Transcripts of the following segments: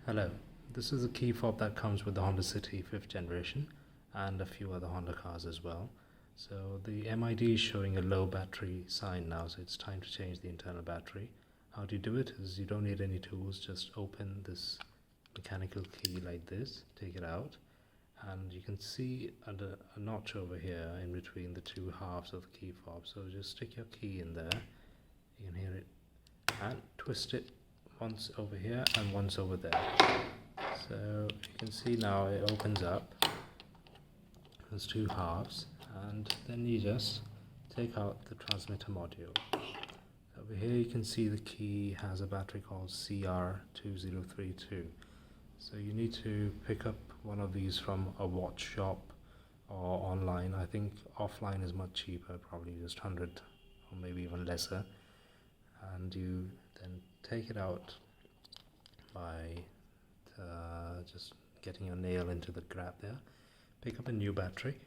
Hello, this is a key fob that comes with the Honda City 5th generation and a few other Honda cars as well. So the MID is showing a low battery sign now, so it's time to change the internal battery. How do you do it? Is you don't need any tools, just open this mechanical key like this, take it out, and you can see a notch over here in between the two halves of the key fob. So just stick your key in there, you can hear it, and twist it once over here and once over there. So you can see now it opens up. There's two halves, and then you just take out the transmitter module. Over here you can see the key has a battery called CR-2032. So you need to pick up one of these from a watch shop or online. I think offline is much cheaper, probably just 100 or maybe even lesser. And you then take it out by just getting your nail into the grab there. Pick up a new battery.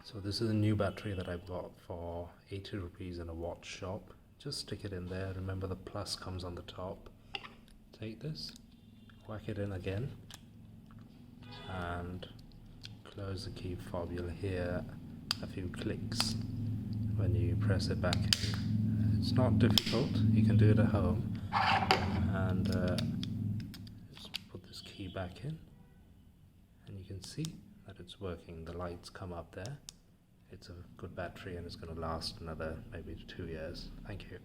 So this is a new battery that I bought for 80 rupees in a watch shop. Just stick it in there. Remember the plus comes on the top. Take this, whack it in again, and close the key fob. You'll hear a few clicks when you press it back in. It's not difficult, you can do it at home. And just put this key back in, and you can see that it's working. The lights come up there. It's a good battery and it's going to last another maybe 2 years. Thank you.